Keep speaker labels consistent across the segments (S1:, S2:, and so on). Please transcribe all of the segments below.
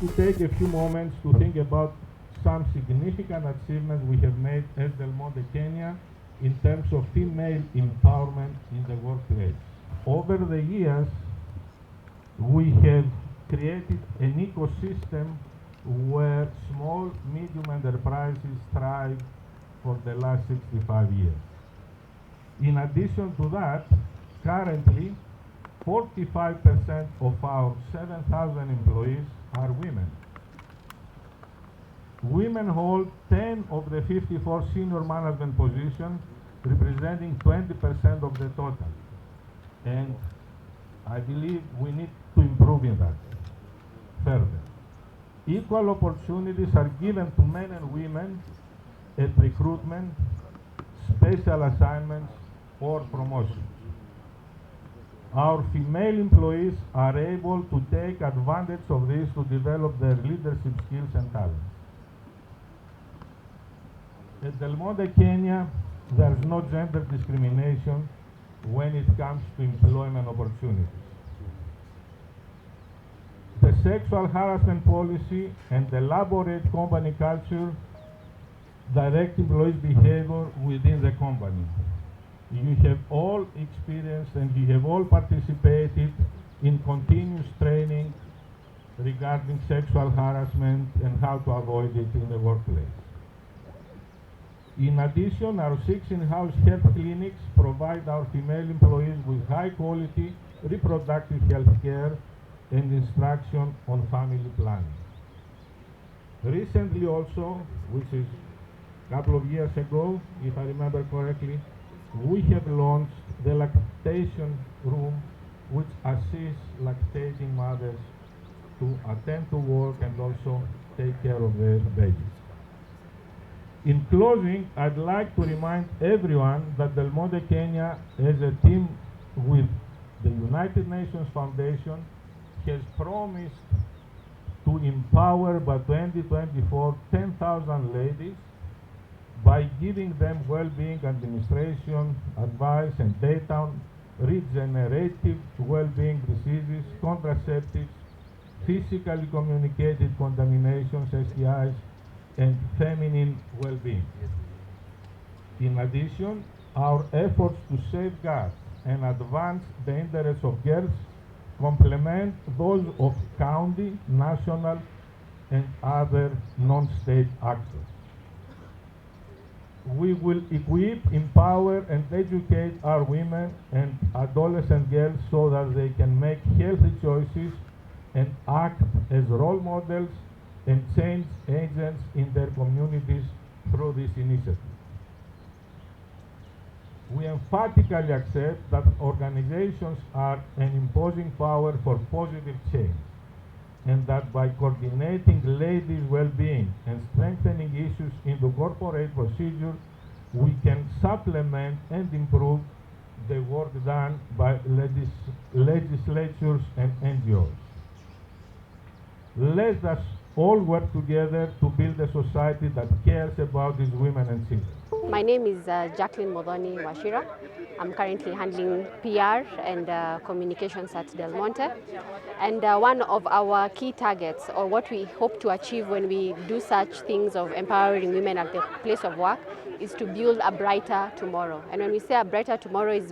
S1: to take a few moments to think about some significant achievements we have made as Del Monte Kenya in terms of female empowerment in the workplace. Over the years, we have created an ecosystem where small, medium enterprises thrive for the last 65 years. In addition to that, currently, 45% of our 7,000 employees are women. Women hold 10 of the 54 senior management positions, representing 20% of the total. And I believe we need to improve in that further. Equal opportunities are given to men and women at recruitment, special assignments, or promotions. Our female employees are able to take advantage of this to develop their leadership skills and talents. At Del Monte Kenya, there is no gender discrimination when it comes to employment opportunities. The sexual harassment policy and the elaborate company culture direct employees' behavior within the company. You have all experienced and you have all participated in continuous training regarding sexual harassment and how to avoid it in the workplace. In addition, our 6 in-house health clinics provide our female employees with high-quality reproductive health care and instruction on family planning. Recently also, which is a couple of years ago, if I remember correctly, we have launched the lactation room, which assists lactating mothers to attend to work and also take care of their babies. In closing, I'd like to remind everyone that Del Monte Kenya, as a team with the United Nations Foundation, has promised to empower by 2024 10,000 ladies by giving them well-being administration, advice, and data on regenerative well-being diseases, contraceptives, physically communicated contaminations, STIs, and feminine well-being. In addition, our efforts to safeguard and advance the interests of girls complement those of county, national, and other non-state actors. We will equip, empower, and educate our women and adolescent girls so that they can make healthy choices and act as role models and change agents in their communities through this initiative. We emphatically accept that organizations are an imposing power for positive change, and that by coordinating ladies' well-being and strengthening issues into corporate procedure, we can supplement and improve the work done by legislatures and NGOs. Let us all work together to build a society that cares about these women and children.
S2: My name is Jacqueline Modoni Washira. I'm currently handling PR and communications at Del Monte. And one of our key targets, or what we hope to achieve when we do such things of empowering women at the place of work, is to build a brighter tomorrow. And when we say a brighter tomorrow, is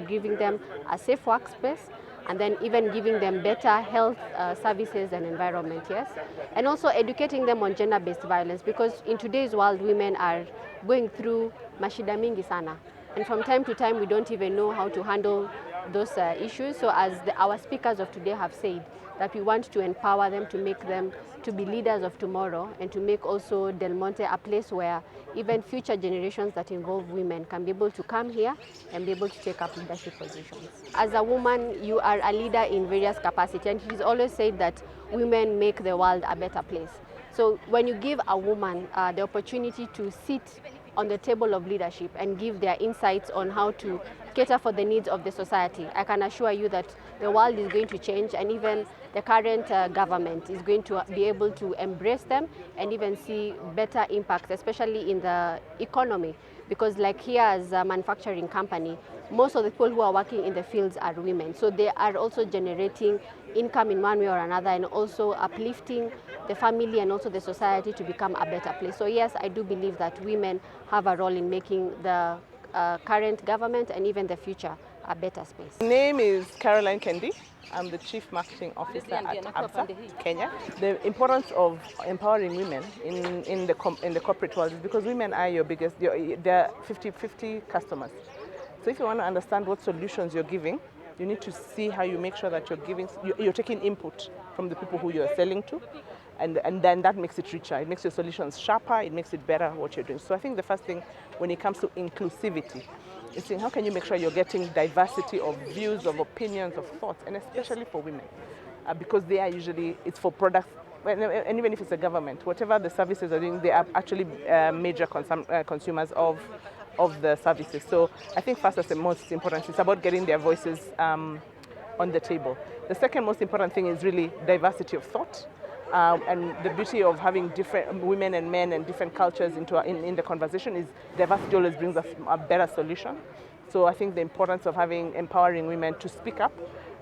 S2: giving them a safe workspace, and then even giving them better health services and environment, yes? And also educating them on gender-based violence, because in today's world, women are going through mashida mingi sana. And from time to time, we don't even know how to handle those issues. So as our speakers of today have said, that we want to empower them, to make them to be leaders of tomorrow, and to make also Del Monte a place where even future generations that involve women can be able to come here and be able to take up leadership positions. As a woman, you are a leader in various capacities, and it is always said that women make the world a better place. So when you give a woman the opportunity to sit on the table of leadership and give their insights on how to cater for the needs of the society, I can assure you that the world is going to change, and even the current government is going to be able to embrace them and even see better impacts, especially in the economy. Because like here as a manufacturing company, most of the people who are working in the fields are women. So they are also generating income in one way or another, and also uplifting the family and also the society to become a better place. So yes, I do believe that women have a role in making the current government and even the future a better space.
S3: My name is Caroline Kendi. I'm the Chief Marketing Officer at ABSA, Kenya. The importance of empowering women in the corporate world is because women are they're 50-50 customers. So if you want to understand what solutions you're giving, you need to see how you make sure that you're taking input from the people who you're selling to, and then that makes it richer. It makes your solutions sharper, it makes it better what you're doing. So I think the first thing when it comes to inclusivity is saying how can you make sure you're getting diversity of views, of opinions, of thoughts, and especially for women, because they are usually, it's for products, and even if it's a government, whatever the services are doing, they are actually major consumers of the services. So I think first, as the most important, it's about getting their voices on the table. The second most important thing is really diversity of thought. And the beauty of having different women and men and different cultures in the conversation is diversity always brings us a better solution. So I think the importance of empowering women to speak up.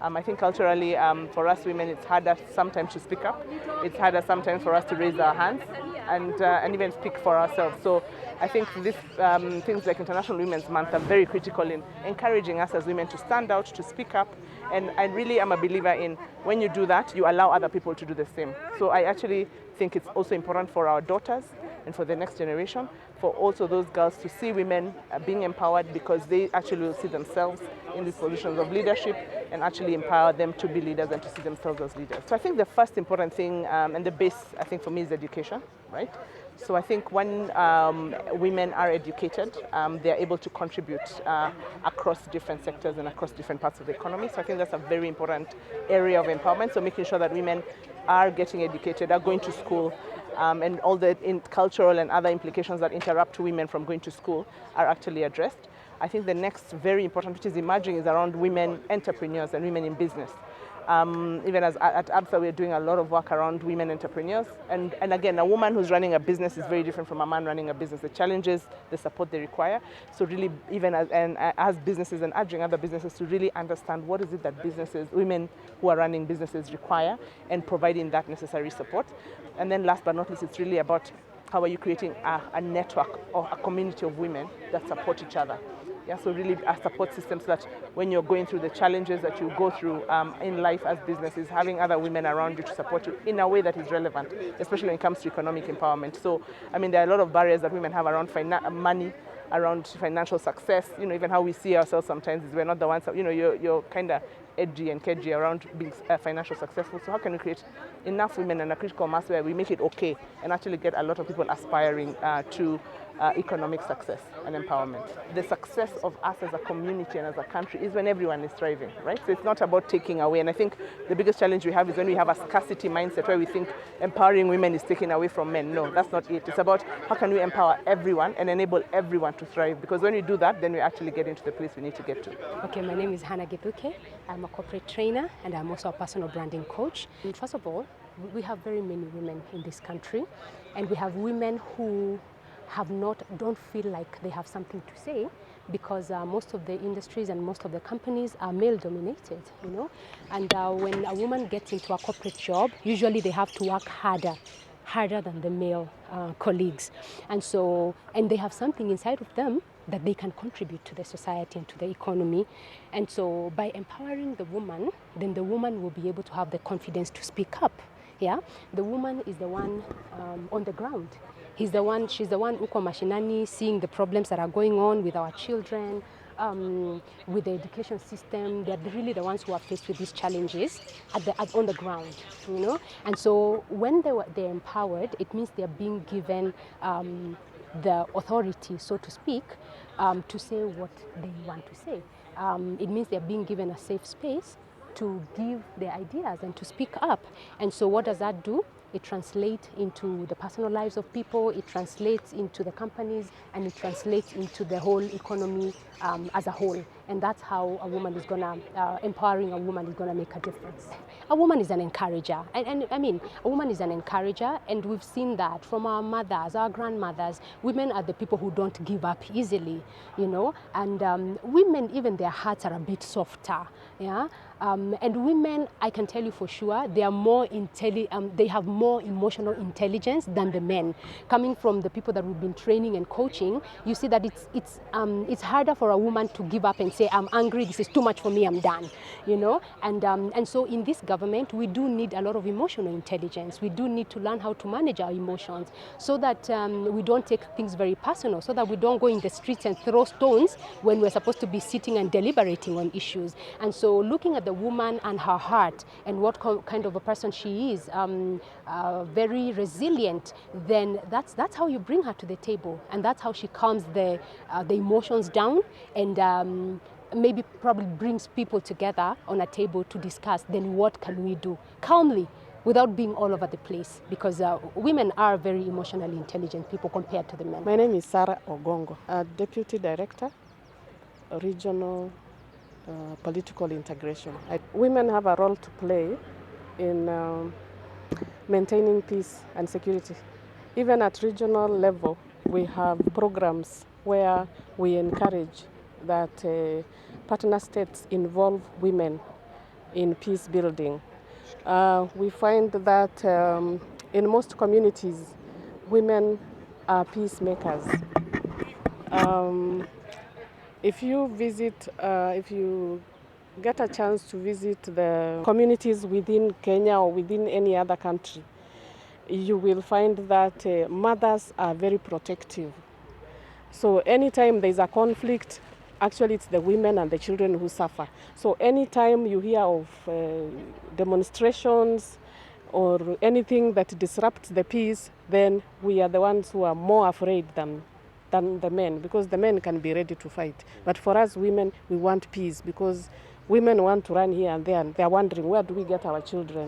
S3: I think culturally, for us women, it's harder sometimes to speak up. It's harder sometimes for us to raise our hands and even speak for ourselves. So I think things like International Women's Month are very critical in encouraging us as women to stand out, to speak up. And I really am a believer in when you do that, you allow other people to do the same. So I actually think it's also important for our daughters and for the next generation, for also those girls to see women being empowered, because they actually will see themselves in these positions of leadership and actually empower them to be leaders and to see themselves as leaders. So I think the first important thing and the base, I think for me, is education, right? So I think when women are educated, they're able to contribute across different sectors and across different parts of the economy. So I think that's a very important area of empowerment. So making sure that women are getting educated, are going to school, and all the cultural and other implications that interrupt women from going to school are actually addressed. I think the next very important, which is emerging, is around women entrepreneurs and women in business. Even at ABSA, we're doing a lot of work around women entrepreneurs. And again, a woman who's running a business is very different from a man running a business. The challenges, the support they require. So really, even as businesses and urging other businesses to really understand what is it that women who are running businesses require, and providing that necessary support. And then last but not least, it's really about how are you creating a network or a community of women that support each other. Yeah, so really a support system so that when you're going through the challenges that you go through in life as businesses, having other women around you to support you in a way that is relevant, especially when it comes to economic empowerment. So, I mean, there are a lot of barriers that women have around money, around financial success. You know, even how we see ourselves sometimes is we're not the ones, you know, you're kind of edgy and cagey around being financially successful. So how can we create enough women and a critical mass where we make it okay and actually get a lot of people aspiring to economic success and empowerment? The success of us as a community and as a country is when everyone is thriving, right? So it's not about taking away. And I think the biggest challenge we have is when we have a scarcity mindset where we think empowering women is taking away from men. No, that's not it. It's about how can we empower everyone and enable everyone to thrive? Because when we do that, then we actually get into the place we need to get to.
S4: Okay, my name is Hannah Gebuke. I'm a corporate trainer and I'm also a personal branding coach. And first of all, we have very many women in this country, and we have women who don't feel like they have something to say, because most of the industries and most of the companies are male dominated, you know. And when a woman gets into a corporate job, usually they have to work harder than the male colleagues. And they have something inside of them that they can contribute to the society and to the economy. And so by empowering the woman, then the woman will be able to have the confidence to speak up. Yeah, the woman is the one on the ground. She's the one uko mashinani, seeing the problems that are going on with our children, with the education system. They're really the ones who are faced with these challenges on the ground, you know. And so when they're empowered, it means they're being given the authority, so to speak, to say what they want to say. It means they're being given a safe space to give their ideas and to speak up. And so what does that do? It translates into the personal lives of people, it translates into the companies, and it translates into the whole economy as a whole. And that's how a woman is going to, empowering a woman is going to make a difference. A woman is an encourager. And I mean, a woman is an encourager, and we've seen that from our mothers, our grandmothers. Women are the people who don't give up easily, you know, and women, even their hearts are a bit softer, yeah. And women, I can tell you for sure, they are more they have more emotional intelligence than the men. Coming from the people that we've been training and coaching, you see that it's harder for a woman to give up and say, I'm angry, this is too much for me, I'm done, you know. And so in this government, we do need a lot of emotional intelligence. We do need to learn how to manage our emotions so that we don't take things very personal, so that we don't go in the streets and throw stones when we're supposed to be sitting and deliberating on issues. And so looking at the woman and her heart and what kind of a person she is, very resilient, then that's how you bring her to the table, and that's how she calms the emotions down, and maybe probably brings people together on a table to discuss then what can we do calmly without being all over the place, because women are very emotionally intelligent people compared to the men.
S5: My name is Sarah Ogongo, Deputy Director, Regional Political Integration. Women have a role to play in maintaining peace and security. Even at regional level, we have programs where we encourage that partner states involve women in peace building. We find that in most communities, women are peacemakers. If you get a chance to visit the communities within Kenya or within any other country, you will find that mothers are very protective. So anytime there's a conflict, actually it's the women and the children who suffer. So anytime you hear of demonstrations or anything that disrupts the peace, then we are the ones who are more afraid than the men, because the men can be ready to fight. But for us women, we want peace, because women want to run here and there, and they're wondering, where do we get our children?